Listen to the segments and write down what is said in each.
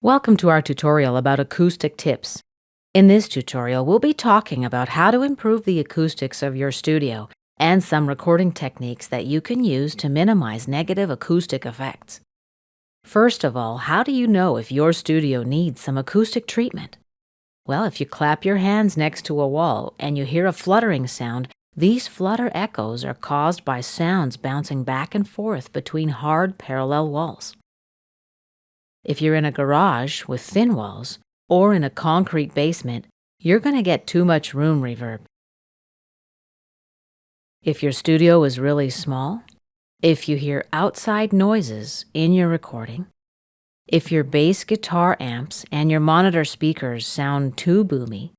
Welcome to our tutorial about acoustic tips. In this tutorial, we'll be talking about how to improve the acoustics of your studio and some recording techniques that you can use to minimize negative acoustic effects. First of all, how do you know if your studio needs some acoustic treatment? Well, if you clap your hands next to a wall and you hear a fluttering sound, these flutter echoes are caused by sounds bouncing back and forth between hard parallel walls. If you're in a garage with thin walls or in a concrete basement, you're going to get too much room reverb. If your studio is really small, if you hear outside noises in your recording, if your bass guitar amps and your monitor speakers sound too boomy,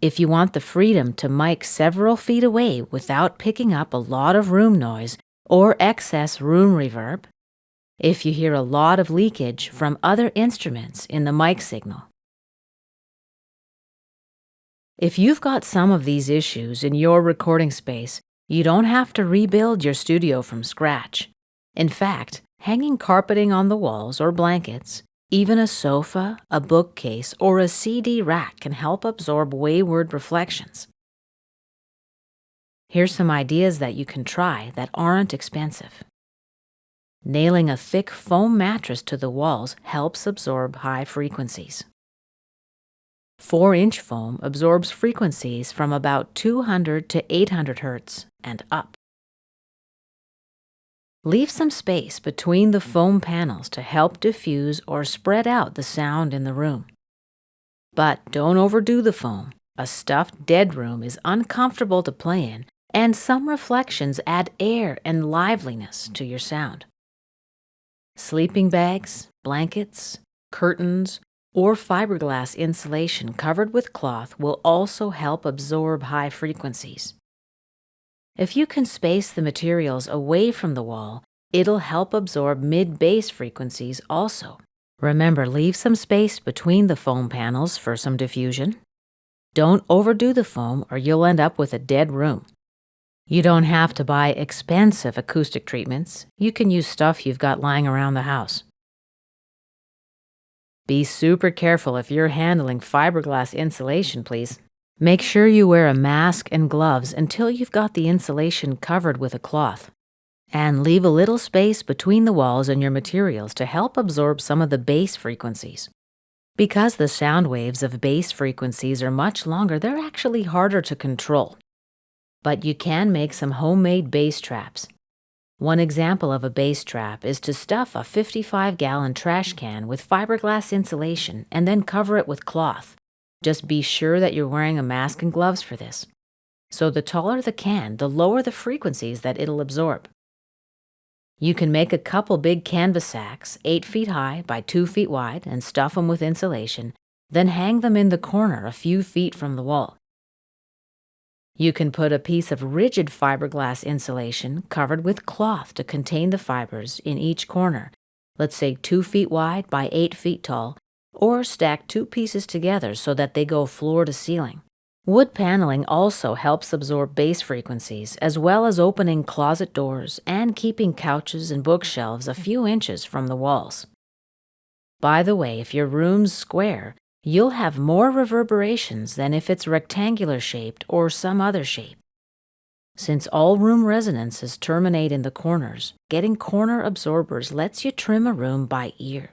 if you want the freedom to mic several feet away without picking up a lot of room noise or excess room reverb, if you hear a lot of leakage from other instruments in the mic signal. If you've got some of these issues in your recording space, you don't have to rebuild your studio from scratch. In fact, hanging carpeting on the walls or blankets, even a sofa, a bookcase, or a CD rack can help absorb wayward reflections. Here's some ideas that you can try that aren't expensive. Nailing a thick foam mattress to the walls helps absorb high frequencies. 4-inch foam absorbs frequencies from about 200 to 800 Hz and up. Leave some space between the foam panels to help diffuse or spread out the sound in the room. But don't overdo the foam. A stuffed dead room is uncomfortable to play in, and some reflections add air and liveliness to your sound. Sleeping bags, blankets, curtains, or fiberglass insulation covered with cloth will also help absorb high frequencies. If you can space the materials away from the wall, it'll help absorb mid-bass frequencies also. Remember, leave some space between the foam panels for some diffusion. Don't overdo the foam or you'll end up with a dead room. You don't have to buy expensive acoustic treatments. You can use stuff you've got lying around the house. Be super careful if you're handling fiberglass insulation, please. Make sure you wear a mask and gloves until you've got the insulation covered with a cloth. And leave a little space between the walls and your materials to help absorb some of the bass frequencies. Because the sound waves of bass frequencies are much longer, they're actually harder to control. But you can make some homemade bass traps. One example of a bass trap is to stuff a 55-gallon trash can with fiberglass insulation and then cover it with cloth. Just be sure that you're wearing a mask and gloves for this. So the taller the can, the lower the frequencies that it'll absorb. You can make a couple big canvas sacks, 8 feet high by 2 feet wide, and stuff them with insulation, then hang them in the corner a few feet from the wall. You can put a piece of rigid fiberglass insulation covered with cloth to contain the fibers in each corner, let's say 2 feet wide by 8 feet tall, or stack 2 pieces together so that they go floor to ceiling. Wood paneling also helps absorb bass frequencies, as well as opening closet doors and keeping couches and bookshelves a few inches from the walls. By the way, if your room's square, you'll have more reverberations than if it's rectangular shaped or some other shape. Since all room resonances terminate in the corners, getting corner absorbers lets you trim a room by ear.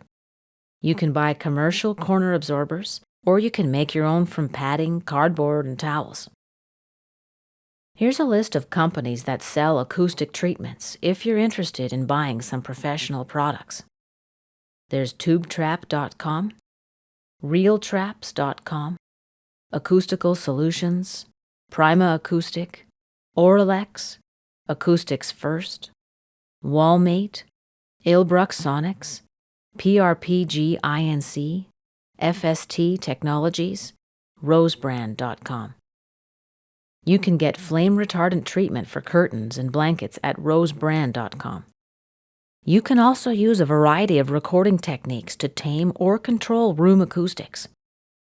You can buy commercial corner absorbers, or you can make your own from padding, cardboard, and towels. Here's a list of companies that sell acoustic treatments if you're interested in buying some professional products. There's TubeTrap.com, RealTraps.com, Acoustical Solutions, Prima Acoustic, Auralex, Acoustics First, Wallmate, Ilbruck Sonics, PRPG Inc., FST Technologies, Rosebrand.com. You can get flame retardant treatment for curtains and blankets at Rosebrand.com. You can also use a variety of recording techniques to tame or control room acoustics.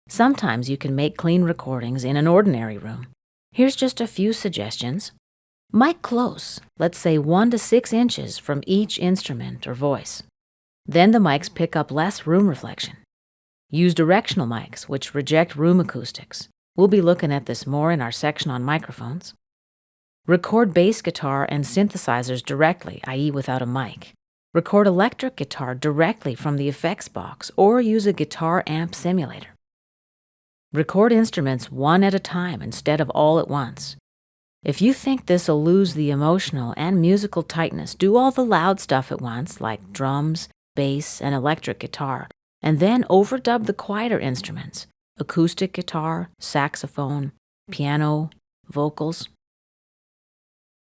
Sometimes you can make clean recordings in an ordinary room. Here's just a few suggestions. Mic close, let's say 1 to 6 inches from each instrument or voice. Then the mics pick up less room reflection. Use directional mics, which reject room acoustics. We'll be looking at this more in our section on microphones. Record bass guitar and synthesizers directly, i.e. without a mic. Record electric guitar directly from the effects box or use a guitar amp simulator. Record instruments one at a time instead of all at once. If you think this'll lose the emotional and musical tightness, do all the loud stuff at once, like drums, bass, and electric guitar, and then overdub the quieter instruments, acoustic guitar, saxophone, piano, vocals.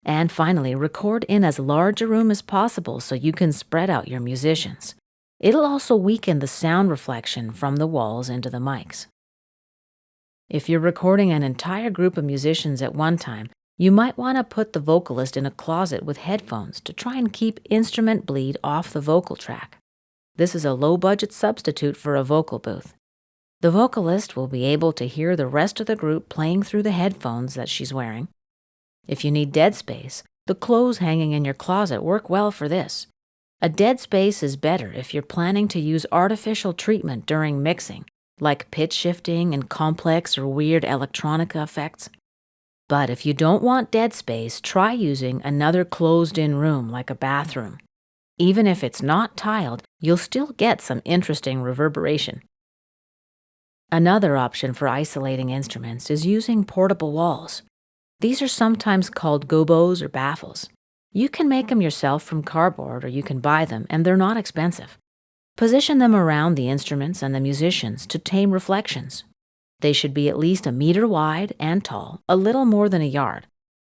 And finally, record in as large a room as possible so you can spread out your musicians. It'll also weaken the sound reflection from the walls into the mics. If you're recording an entire group of musicians at one time, you might want to put the vocalist in a closet with headphones to try and keep instrument bleed off the vocal track. This is a low-budget substitute for a vocal booth. The vocalist will be able to hear the rest of the group playing through the headphones that she's wearing. If you need dead space, the clothes hanging in your closet work well for this. A dead space is better if you're planning to use artificial treatment during mixing, like pitch shifting and complex or weird electronica effects. But if you don't want dead space, try using another closed-in room like a bathroom. Even if it's not tiled, you'll still get some interesting reverberation. Another option for isolating instruments is using portable walls. These are sometimes called gobos or baffles. You can make them yourself from cardboard or you can buy them, and they're not expensive. Position them around the instruments and the musicians to tame reflections. They should be at least 1 meter wide and tall, a little more than 1 yard,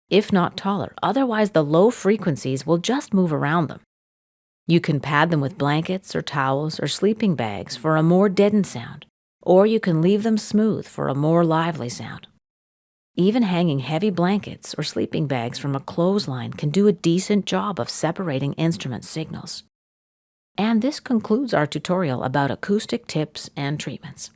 if not taller, otherwise the low frequencies will just move around them. You can pad them with blankets or towels or sleeping bags for a more deadened sound, or you can leave them smooth for a more lively sound. Even hanging heavy blankets or sleeping bags from a clothesline can do a decent job of separating instrument signals. And this concludes our tutorial about acoustic tips and treatments.